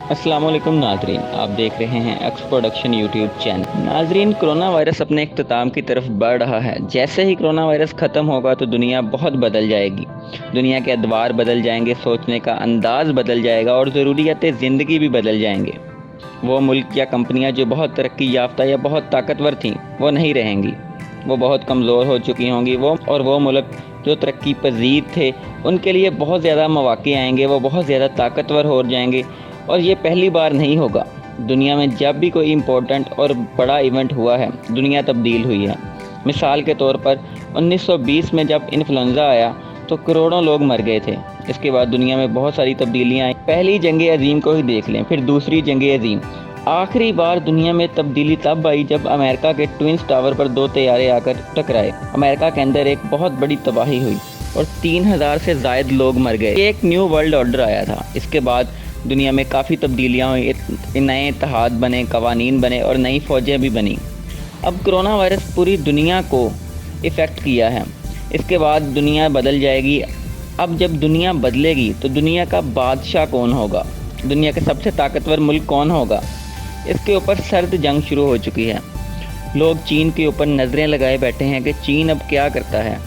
अस्सलाम वालेकुम नाजरीन, आप देख रहे हैं एक्स प्रोडक्शन यूट्यूब चैनल। नाजरीन, कोरोना वायरस अपने इख्तिताम की तरफ बढ़ रहा है। जैसे ही कोरोना वायरस ख़त्म होगा तो दुनिया बहुत बदल जाएगी। दुनिया के अदवार बदल जाएंगे, सोचने का अंदाज़ बदल जाएगा और ज़रूरियात ज़िंदगी भी बदल जाएंगे। वो मुल्क या कंपनियां जो बहुत तरक्की याफ्ता या बहुत ताकतवर थीं वो नहीं रहेंगी, वो बहुत कमज़ोर हो चुकी होंगी। वो मुल्क जो तरक्की पजीर थे उनके लिए बहुत ज़्यादा मौक़े आएंगे, वो बहुत ज़्यादा ताकतवर हो जाएंगे। और ये पहली बार नहीं होगा। दुनिया में जब भी कोई इम्पोर्टेंट और बड़ा इवेंट हुआ है, दुनिया तब्दील हुई है। मिसाल के तौर पर 1920 में जब इन्फ्लुएंज़ा आया तो करोड़ों लोग मर गए थे। इसके बाद दुनिया में बहुत सारी तब्दीलियाँ आई। पहली जंग अज़ीम को ही देख लें, फिर दूसरी जंग अज़ीम। आखिरी बार दुनिया में तब्दीली तब आई जब अमेरिका के ट्विंस टावर पर 2 तैयारे आकर टकराए। अमेरिका के अंदर एक बहुत बड़ी तबाही हुई और 3000 से ज़ायद लोग मर गए। एक न्यू वर्ल्ड ऑर्डर आया था। इसके बाद दुनिया में काफ़ी तब्दीलियाँ हुई, नए इत्तेहाद बने, कवानीन बने और नई फ़ौजें भी बनी। अब कोरोना वायरस पूरी दुनिया को इफ़ेक्ट किया है। इसके बाद दुनिया बदल जाएगी। अब जब दुनिया बदलेगी तो दुनिया का बादशाह कौन होगा, दुनिया के सबसे ताकतवर मुल्क कौन होगा, इसके ऊपर सर्द जंग शुरू हो चुकी है। लोग चीन के ऊपर नज़रें लगाए बैठे हैं कि चीन अब क्या करता है।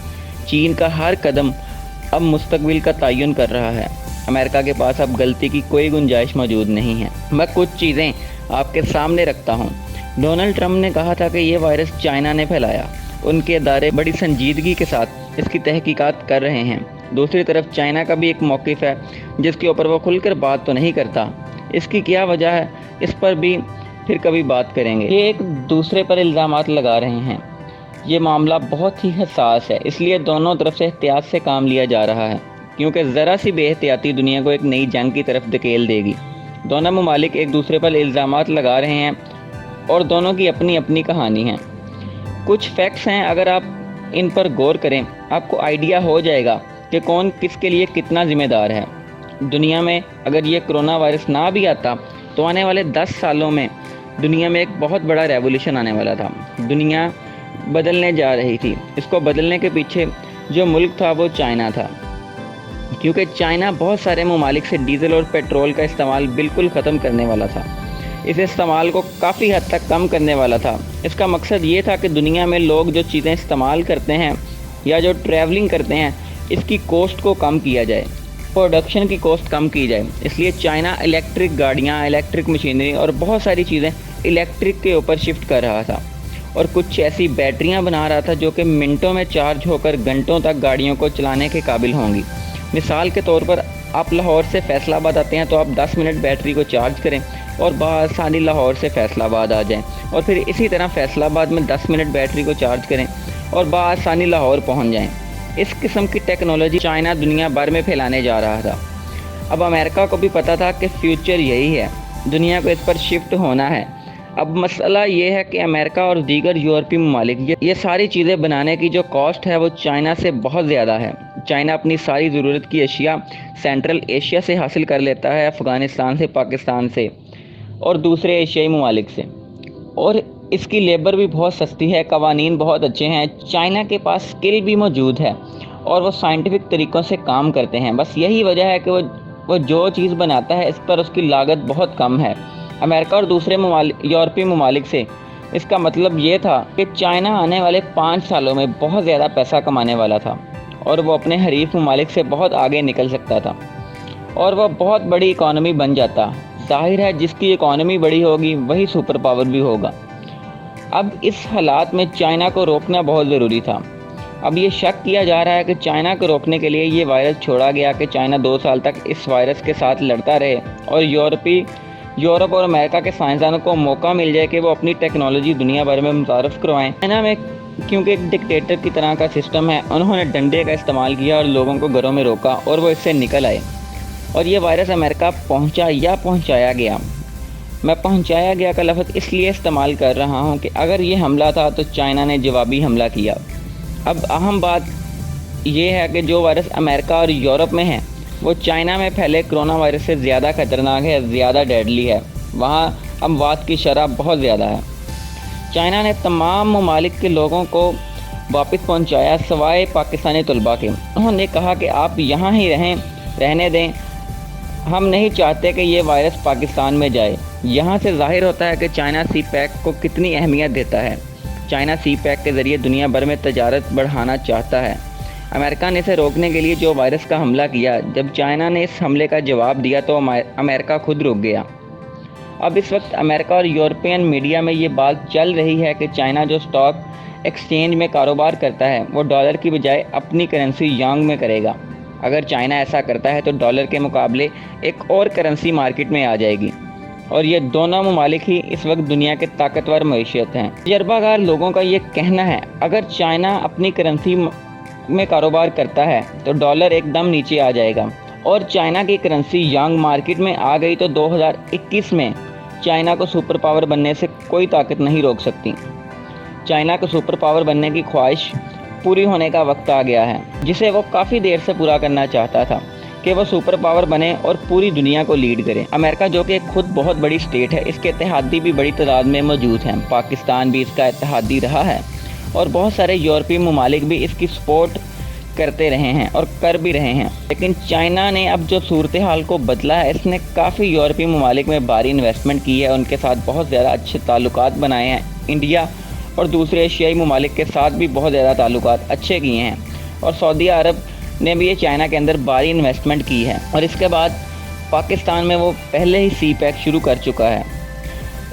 चीन का हर कदम अब मुस्तकबिल का तयन कर रहा है। अमेरिका के पास अब गलती की कोई गुंजाइश मौजूद नहीं है। मैं कुछ चीज़ें आपके सामने रखता हूँ। डोनाल्ड ट्रंप ने कहा था कि ये वायरस चाइना ने फैलाया। उनके अदारे बड़ी संजीदगी के साथ इसकी तहकीकात कर रहे हैं। दूसरी तरफ चाइना का भी एक मौक़िफ़ है जिसके ऊपर वो खुलकर बात तो नहीं करता। इसकी क्या वजह है, इस पर भी फिर कभी बात करेंगे। ये एक दूसरे पर इल्ज़ामात लगा रहे हैं। ये मामला बहुत ही हसास है, इसलिए दोनों तरफ से एहतियात से काम लिया जा रहा है, क्योंकि ज़रा सी बेहतियाती दुनिया को एक नई जंग की तरफ धकेल देगी। दोनों ममालिक एक दूसरे पर इल्ज़ामात लगा रहे हैं और दोनों की अपनी अपनी कहानी है। कुछ फैक्ट्स हैं, अगर आप इन पर गौर करें आपको आइडिया हो जाएगा कि कौन किसके लिए कितना ज़िम्मेदार है। दुनिया में अगर ये कोरोना वायरस ना भी आता तो आने वाले 10 सालों में दुनिया में एक बहुत बड़ा रेवोल्यूशन आने वाला था। दुनिया बदलने जा रही थी। इसको बदलने के पीछे जो मुल्क था वो चाइना था, क्योंकि चाइना बहुत सारे ममालिक से डीज़ल और पेट्रोल का इस्तेमाल बिल्कुल ख़त्म करने वाला था। इस इस्तेमाल को काफ़ी हद तक कम करने वाला था। इसका मकसद ये था कि दुनिया में लोग जो चीज़ें इस्तेमाल करते हैं या जो ट्रैवलिंग करते हैं, इसकी कॉस्ट को कम किया जाए, प्रोडक्शन की कॉस्ट कम की जाए। इसलिए चाइना इलेक्ट्रिक गाड़ियाँ, इलेक्ट्रिक मशीनरी और बहुत सारी चीज़ें इलेक्ट्रिक के ऊपर शिफ्ट कर रहा था और कुछ ऐसी बैटरियाँ बना रहा था जो कि मिनटों में चार्ज होकर घंटों तक गाड़ियों को चलाने के काबिल होंगी। मिसाल के तौर पर आप लाहौर से फैसलाबाद आते हैं तो आप 10 मिनट बैटरी को चार्ज करें और बआसानी लाहौर से फैसलाबाद आ जाएं, और फिर इसी तरह फैसलाबाद में 10 मिनट बैटरी को चार्ज करें और बआसानी लाहौर पहुंच जाएं। इस किस्म की टेक्नोलॉजी चाइना दुनिया भर में फैलाने जा रहा था। अब अमेरिका को भी पता था कि फ्यूचर यही है, दुनिया को इस पर शिफ्ट होना है। अब मसला ये है कि अमेरिका और दीगर यूरोपीय ममालिक ये सारी चीज़ें बनाने की जो कॉस्ट है वो चाइना से बहुत ज़्यादा है। चाइना अपनी सारी ज़रूरत की अशिया सेंट्रल एशिया से हासिल कर लेता है, अफ़गानिस्तान से, पाकिस्तान से और दूसरे एशियाई ममालिक से, और इसकी लेबर भी बहुत सस्ती है, कवानीन बहुत अच्छे हैं। चाइना के पास स्किल भी मौजूद है और वो साइंटिफिक तरीक़ों से काम करते हैं। बस यही वजह है कि वो जो चीज़ बनाता है इस पर उसकी लागत बहुत कम है। अमेरिका और दूसरे यूरोपीय ममालिक से इसका मतलब ये था कि चाइना आने वाले 5 सालों में बहुत ज़्यादा पैसा कमाने वाला था और वो अपने हरीफ ममालिक से बहुत आगे निकल सकता था और वह बहुत बड़ी इकॉनमी बन जाता। जाहिर है जिसकी इकॉनमी बड़ी होगी वही सुपर पावर भी होगा। अब इस हालात में चाइना को रोकना बहुत ज़रूरी था। अब ये शक किया जा रहा है कि चाइना को रोकने के लिए ये वायरस छोड़ा गया कि चाइना 2 साल तक इस वायरस के साथ लड़ता रहे और यूरोप और अमेरिका के साइंसदानों को मौका मिल जाए कि वो अपनी टेक्नोलॉजी दुनिया भर में मुतारफ़ करवाएं। चाइना में क्योंकि एक डिक्टेटर की तरह का सिस्टम है, उन्होंने डंडे का इस्तेमाल किया और लोगों को घरों में रोका और वो इससे निकल आए और ये वायरस अमेरिका पहुंचा या पहुंचाया गया। मैं पहुंचाया गया का लफ्ज़ इसलिए इस्तेमाल कर रहा हूं कि अगर ये हमला था तो चाइना ने जवाबी हमला किया। अब अहम बात ये है कि जो वायरस अमेरिका और यूरोप में है वो चाइना में फैले कोरोना वायरस से ज़्यादा ख़तरनाक है, ज़्यादा डेडली है। वहाँ अमवात की शरह बहुत ज़्यादा है। चाइना ने तमाम ममालिक के लोगों को वापस पहुँचाया सिवाय पाकिस्तानी तलबा के। उन्होंने कहा कि आप यहाँ ही रहने दें, ہم نہیں چاہتے کہ یہ وائرس پاکستان میں جائے۔ یہاں سے ظاہر ہوتا ہے کہ چائنا سی پیک کو کتنی اہمیت دیتا ہے۔ چائنا سی پیک کے ذریعے دنیا بھر میں تجارت بڑھانا چاہتا ہے۔ امریکہ نے اسے روکنے کے لیے جو وائرس کا حملہ کیا، جب چائنا نے اس حملے کا جواب دیا تو امریکہ خود رک گیا۔ اب اس وقت امریکہ اور یورپین میڈیا میں یہ بات چل رہی ہے کہ چائنا جو اسٹاک ایکسچینج میں کاروبار کرتا ہے وہ ڈالر کی بجائے اپنی کرنسی یانگ میں کرے گا۔ اگر چائنا ایسا کرتا ہے تو ڈالر کے مقابلے ایک اور کرنسی مارکیٹ میں آ جائے گی، اور یہ دونوں ممالک ہی اس وقت دنیا کے طاقتور معیشت ہیں۔ تجربہ کار لوگوں کا یہ کہنا ہے اگر چائنا اپنی کرنسی میں کاروبار کرتا ہے تو ڈالر ایک دم نیچے آ جائے گا، اور چائنا کی کرنسی یانگ مارکیٹ میں آ گئی تو 2021 میں چائنا کو سپر پاور بننے سے کوئی طاقت نہیں روک سکتی۔ چائنا کو سپر پاور بننے کی خواہش پوری ہونے کا وقت آ گیا ہے، جسے وہ کافی دیر سے پورا کرنا چاہتا تھا کہ وہ سپر پاور بنے اور پوری دنیا کو لیڈ کرے۔ امریکہ جو کہ خود بہت بڑی اسٹیٹ ہے، اس کے اتحادی بھی بڑی تعداد میں موجود ہیں۔ پاکستان بھی اس کا اتحادی رہا ہے، اور بہت سارے یورپی ممالک بھی اس کی سپورٹ کرتے رہے ہیں اور کر بھی رہے ہیں۔ لیکن چائنا نے اب جو صورتحال کو بدلا ہے، اس نے کافی یورپی ممالک میں بھاری انویسٹمنٹ کی ہے، ان کے ساتھ بہت زیادہ اچھے تعلقات بنائے ہیں۔ انڈیا اور دوسرے ایشیائی ممالک کے ساتھ بھی بہت زیادہ تعلقات اچھے کیے ہیں، اور سعودی عرب نے بھی یہ چائنا کے اندر بھاری انویسٹمنٹ کی ہے، اور اس کے بعد پاکستان میں وہ پہلے ہی سی پیک شروع کر چکا ہے۔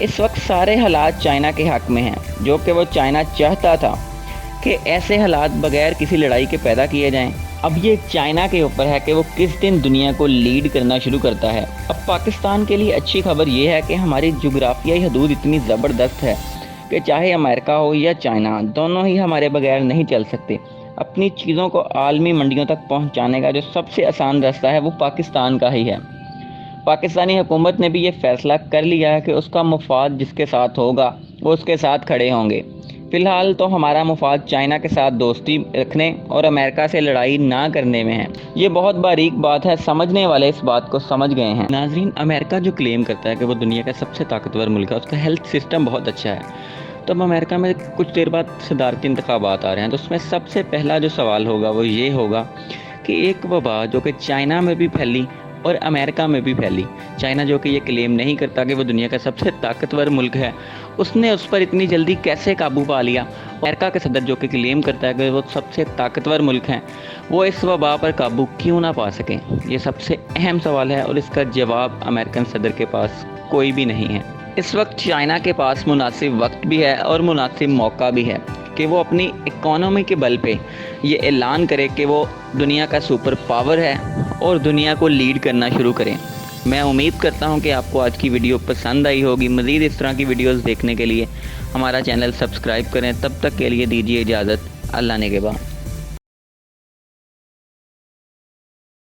اس وقت سارے حالات چائنا کے حق میں ہیں، جو کہ وہ چائنا چاہتا تھا کہ ایسے حالات بغیر کسی لڑائی کے پیدا کیے جائیں۔ اب یہ چائنا کے اوپر ہے کہ وہ کس دن دنیا کو لیڈ کرنا شروع کرتا ہے۔ اب پاکستان کے لیے اچھی خبر یہ ہے کہ ہماری جغرافیائی حدود اتنی زبردست ہے کہ چاہے امریکہ ہو یا چائنا، دونوں ہی ہمارے بغیر نہیں چل سکتے۔ اپنی چیزوں کو عالمی منڈیوں تک پہنچانے کا جو سب سے آسان راستہ ہے وہ پاکستان کا ہی ہے۔ پاکستانی حکومت نے بھی یہ فیصلہ کر لیا ہے کہ اس کا مفاد جس کے ساتھ ہوگا وہ اس کے ساتھ کھڑے ہوں گے۔ فی الحال تو ہمارا مفاد چائنا کے ساتھ دوستی رکھنے اور امریکہ سے لڑائی نہ کرنے میں ہے۔ یہ بہت باریک بات ہے، سمجھنے والے اس بات کو سمجھ گئے ہیں۔ ناظرین، امریکہ جو کلیم کرتا ہے کہ وہ دنیا کا سب سے طاقتور ملک ہے، اس کا ہیلتھ سسٹم بہت اچھا ہے، تو اب امریکہ میں کچھ دیر بعد صدارتی انتخابات آ رہے ہیں، تو اس میں سب سے پہلا جو سوال ہوگا وہ یہ ہوگا کہ ایک وبا جو کہ چائنا میں بھی پھیلی اور امریکہ میں بھی پھیلی، چائنا جو کہ یہ کلیم نہیں کرتا کہ وہ دنیا کا سب سے طاقتور ملک ہے، اس نے اس پر اتنی جلدی کیسے قابو پا لیا؟ امریکہ کے صدر جو کہ کلیم کرتا ہے کہ وہ سب سے طاقتور ملک ہیں، وہ اس وبا پر قابو کیوں نہ پا سکیں؟ یہ سب سے اہم سوال ہے، اور اس کا جواب امریکن صدر کے پاس کوئی بھی نہیں ہے۔ اس وقت چائنا کے پاس مناسب وقت بھی ہے اور مناسب موقع بھی ہے کہ وہ اپنی اکانومی کے بل پہ یہ اعلان کرے کہ وہ دنیا کا سپر پاور ہے اور دنیا کو لیڈ کرنا شروع کریں۔ میں امید کرتا ہوں کہ آپ کو آج کی ویڈیو پسند آئی ہوگی۔ مزید اس طرح کی ویڈیوز دیکھنے کے لیے ہمارا چینل سبسکرائب کریں۔ تب تک کے لیے دیجیے اجازت۔ اللہ نگہباں۔